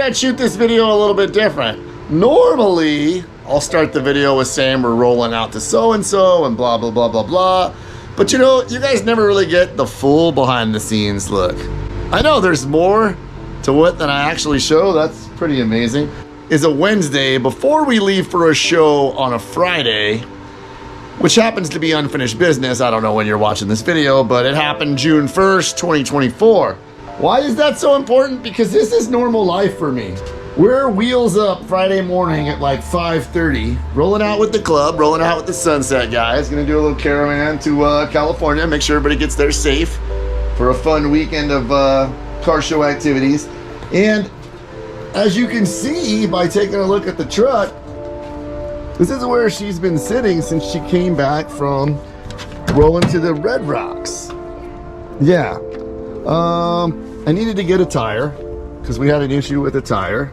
I'd shoot this video a little bit different. Normally, I'll start the video with saying we're rolling out to so-and-so and blah, blah, blah, blah, blah. But you know, you guys never really get the full behind the scenes look. I know there's more to it than I actually show. That's pretty amazing. It's a Wednesday before we leave for a show on a Friday, which happens to be unfinished business. I don't know when you're watching this video, but it happened June 1st, 2024. Why is that so important? Because this is normal life for me. We're wheels up Friday morning at like 5:30, rolling out with the club, rolling out with the Sunset guys. Gonna do a little caravan to California, make sure everybody gets there safe for a fun weekend of car show activities. And as you can see by taking a look at the truck, this is where she's been sitting since she came back from rolling to the Red Rocks. Yeah, I needed to get a tire because we had an issue with a tire.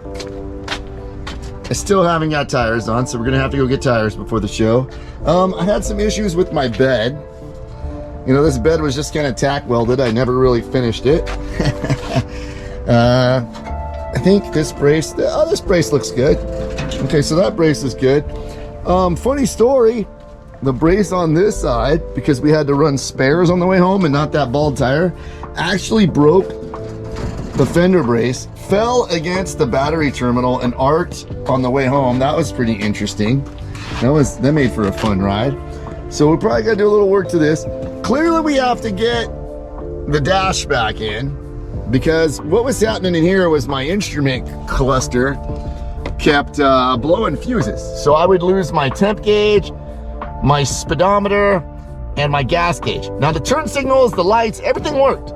I still haven't got tires on, so we're gonna have to go get tires before the show. I had some issues with my bed. You know, this bed was just kind of tack welded. I never really finished it. I think this brace, oh, this brace looks good. Okay, so that brace is good. Funny story, the brace on this side, because we had to run spares on the way home and not that bald tire, actually broke the fender brace, fell against the battery terminal and arced on the way home. That was pretty interesting. That made for a fun ride. So we're probably gonna do a little work to this. Clearly we have to get the dash back in, because what was happening in here was my instrument cluster kept blowing fuses. So I would lose my temp gauge, my speedometer, and my gas gauge. Now the turn signals, the lights, everything worked.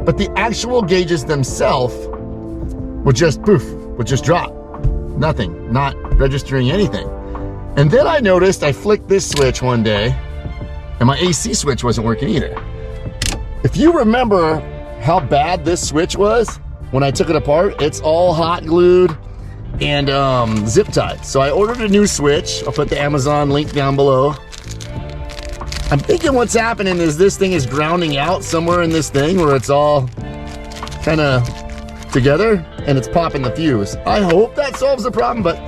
But the actual gauges themselves would just poof, would just drop. Nothing, not registering anything. And then I noticed I flicked this switch one day and my AC switch wasn't working either. If you remember how bad this switch was when I took it apart, it's all hot glued and zip tied. So I ordered a new switch. I'll put the Amazon link down below. I'm thinking what's happening is this thing is grounding out somewhere in this thing where it's all kind of together and it's popping the fuse. I hope that solves the problem, but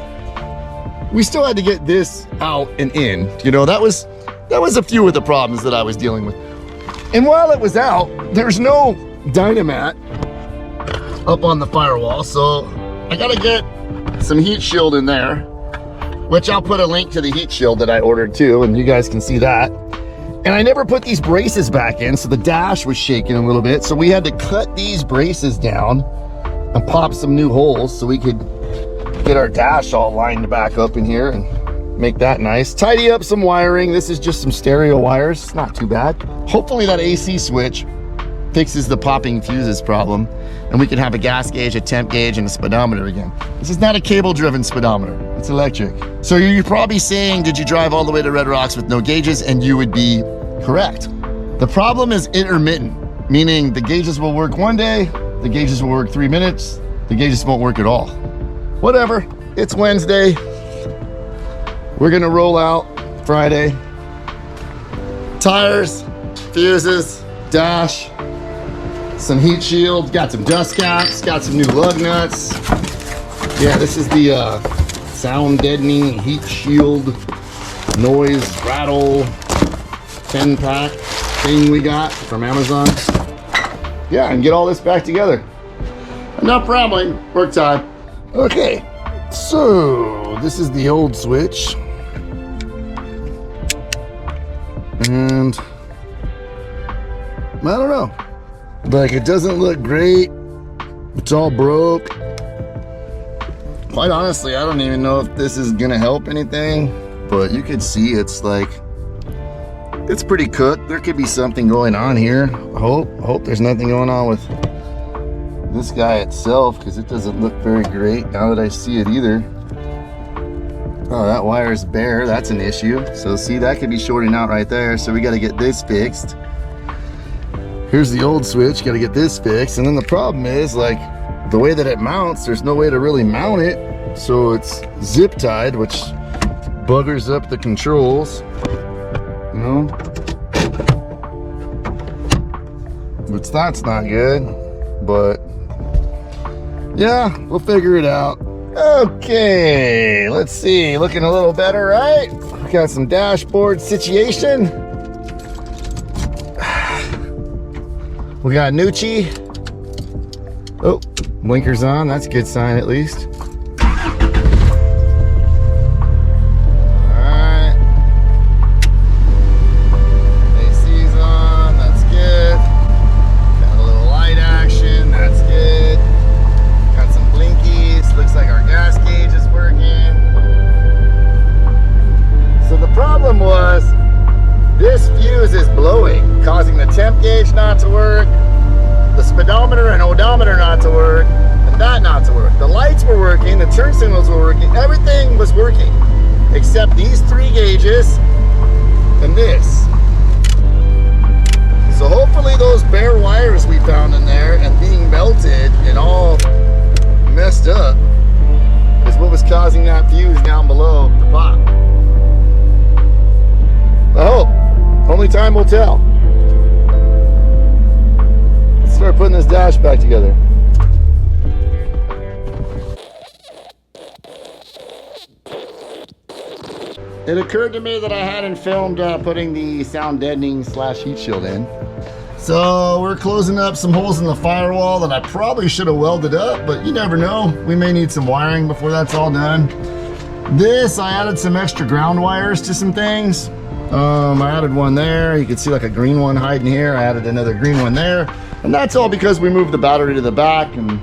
we still had to get this out and in. You know, that was a few of the problems that I was dealing with. And while it was out, there's no Dynamat up on the firewall, so I gotta get some heat shield in there, which I'll put a link to the heat shield that I ordered too, and you guys can see that. And I never put these braces back in, so the dash was shaking a little bit, so we had to cut these braces down and pop some new holes so we could get our dash all lined back up in here and make that nice. Tidy up some wiring. This is just some stereo wires. It's not too bad. Hopefully that AC switch fixes the popping fuses problem and we can have a gas gauge, a temp gauge, and a speedometer again. This is not a cable-driven speedometer. It's electric. So you're probably saying, did you drive all the way to Red Rocks with no gauges? And you would be correct. The problem is intermittent, meaning the gauges will work one day, the gauges will work 3 minutes, the gauges won't work at all. Whatever, it's Wednesday. We're gonna roll out Friday. Tires, fuses, dash, some heat shield, got some dust caps, got some new lug nuts. Yeah, this is the sound deadening heat shield, noise, rattle, 10-pack thing we got from Amazon. Yeah, and get all this back together. Enough rambling, work time. Okay, so this is the old switch. And I don't know, like it doesn't look great. It's all broke. Quite honestly, I don't even know if this is gonna help anything, but you could see it's like, it's pretty cooked. There could be something going on here. I hope there's nothing going on with this guy itself, because it doesn't look very great now that I see it either. Oh, that wire is bare. That's an issue. So see, that could be shorting out right there. So we got to get this fixed. Here's the old switch. Got to get this fixed. And then the problem is, like, the way that it mounts, there's no way to really mount it. So it's zip tied, which buggers up the controls. You know? Which that's not good. But Yeah, we'll figure it out. Okay, let's see. Looking a little better, right? We got some dashboard situation. We got Nucci. Oh, blinkers on. That's a good sign at least. Causing the temp gauge not to work, the speedometer and odometer not to work, and that not to work. The lights were working, the turn signals were working, everything was working except these 3 gauges and this. So hopefully those bare wires we found in there and being melted and all messed up is what was causing that fuse down below to pop. I hope. Only time will tell. Start putting this dash back together. It occurred to me that I hadn't filmed putting the sound deadening / heat shield in. So we're closing up some holes in the firewall that I probably should have welded up, but you never know. We may need some wiring before that's all done. This, I added some extra ground wires to some things. I added one there. You can see like a green one hiding here. I added another green one there. And that's all because we moved the battery to the back and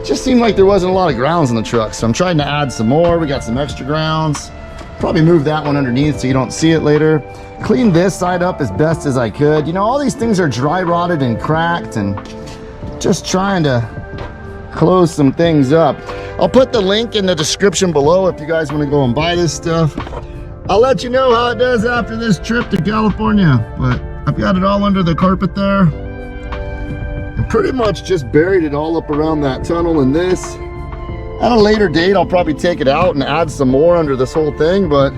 it just seemed like there wasn't a lot of grounds in the truck. So I'm trying to add some more. We got some extra grounds. Probably move that one underneath so you don't see it later. Clean this side up as best as I could. You know, all these things are dry rotted and cracked and just trying to close some things up. I'll put the link in the description below if you guys want to go and buy this stuff. I'll let you know how it does after this trip to California, but I've got it all under the carpet there. And pretty much just buried it all up around that tunnel and this. At a later date, I'll probably take it out and add some more under this whole thing, but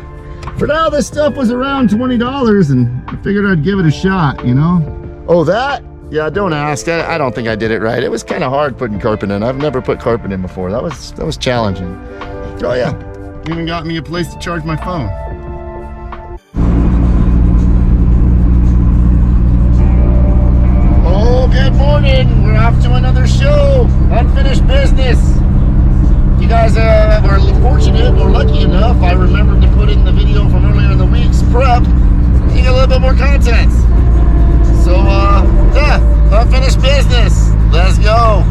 for now, this stuff was around $20 and I figured I'd give it a shot, you know? Oh, that? Yeah, don't ask. I don't think I did it right. It was kind of hard putting carpet in. I've never put carpet in before. That was challenging. Oh yeah, even got me a place to charge my phone. Good morning, we're off to another show, Unfinished Business. You guys were fortunate or lucky enough, I remembered to put in the video from earlier in the week's prep. You get a little bit more content. So, yeah, Unfinished Business, let's go.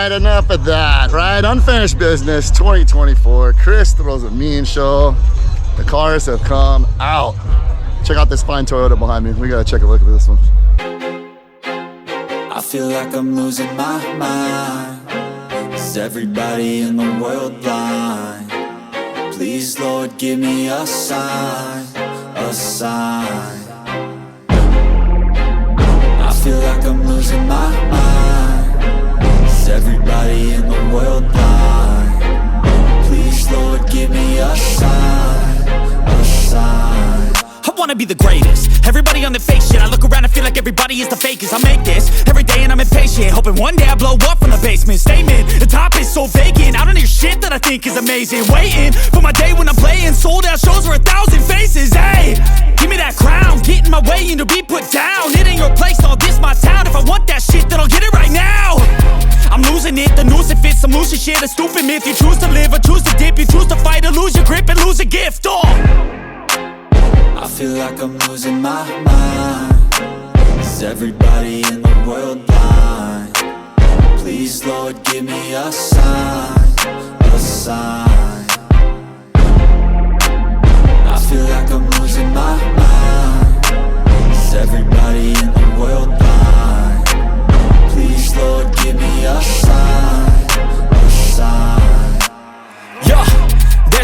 Enough of that, right? Unfinished Business 2024. Chris throws a mean show. The cars have come out. Check out this fine Toyota behind me. We gotta check a look at this one. I feel like I'm losing my mind. Is everybody in the world blind? Please, Lord, give me a sign, a sign. I feel like I'm losing my mind. Is everybody in the world blind? Please, Lord, give me a sign, a sign. I wanna be the greatest. Everybody on the fake shit. I look around and feel like everybody is the fakest. I make this every day and I'm impatient, hoping one day I blow up from the basement. Statement, the top is so vacant. I don't hear shit that I think is amazing. Waiting for my day when I'm playing sold out shows for 1,000 faces. Hey, give me that crown, get in my way and to be put down. It ain't your place, all this my town. If I want that shit, then I'll get it right now. I'm losing it, the noose it fits. I'm losing shit, a stupid myth. You choose to live or choose to dip. You choose to fight or lose your grip and lose a gift. Oh, I feel like I'm losing my mind. Is everybody in the world blind? Please, Lord, give me a sign, a sign. I feel like I'm losing my mind. Is everybody in the world blind?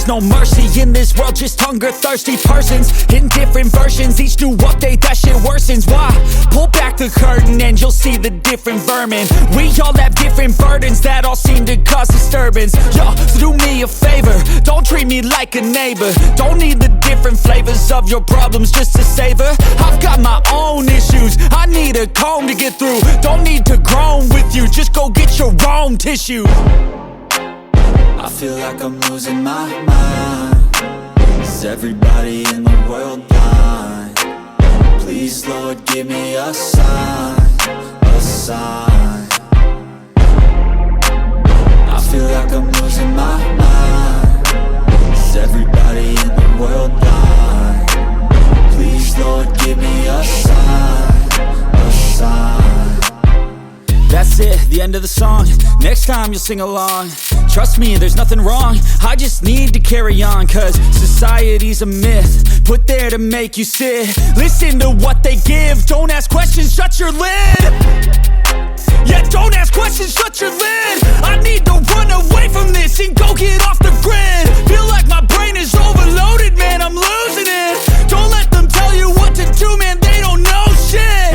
there's no mercy in this world, just hunger-thirsty persons in different versions. Each new update, that shit worsens. Why? Pull back the curtain and you'll see the different vermin. We all have different burdens that all seem to cause disturbance. Yo, so do me a favor, don't treat me like a neighbor. Don't need the different flavors of your problems just to savor. I've got my own issues, I need a comb to get through. Don't need to groan with you, just go get your own tissue. I feel like I'm losing my mind. Is everybody in the world blind? Please, Lord, give me a sign, a sign. I feel like I'm losing my mind. Is everybody in the world blind? Please, Lord, give me a sign, a sign. That's it, the end of the song. Next time you'll sing along. Trust me, there's nothing wrong, I just need to carry on. Cause society's a myth, put there to make you sit. Listen to what they give, don't ask questions, shut your lid. Yeah, don't ask questions, shut your lid. I need to run away from this and go get off the grid. Feel like my brain is overloaded, man, I'm losing it. Don't let them tell you what to do, man, they don't know shit.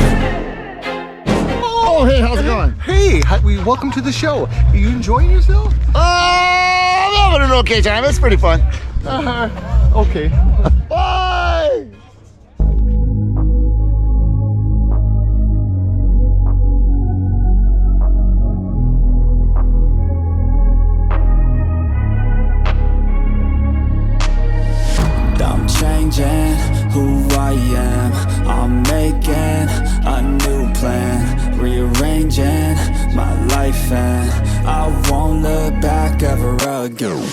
Oh, hey, how's it going? Hey, welcome to the show. Are you enjoying yourself? I'm having an okay time. It's pretty fun. Okay. Bye! I'm changing who I am. I'm making a new plan, rearranging my life, and I won't look back ever again.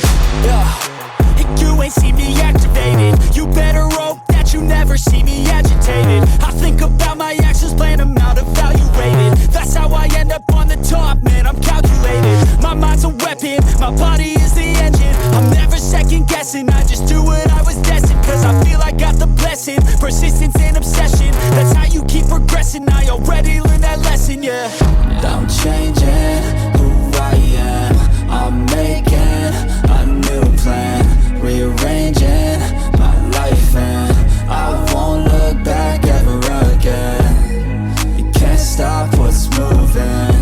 Yeah, you ain't see me activated. You better hope that you never see me agitated. I think about my actions, plan them out, evaluated. That's how I end up on the top, man, I'm calculated. My mind's a weapon, my body is the engine. I'm never second guessing, I just do what I was destined. Cause I feel I got the blessing, persistence and obsession. That's how you keep progressing, I already learned that lesson, yeah. I'm changing who I am. I'm making a new plan, rearranging my life, and I won't look back ever again. You can't stop what's moving,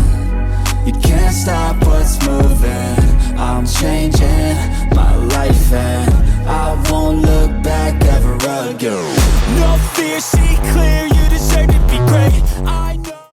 you can't stop what's moving. I'm changing my life, and I won't look back ever again. No fear, see clear,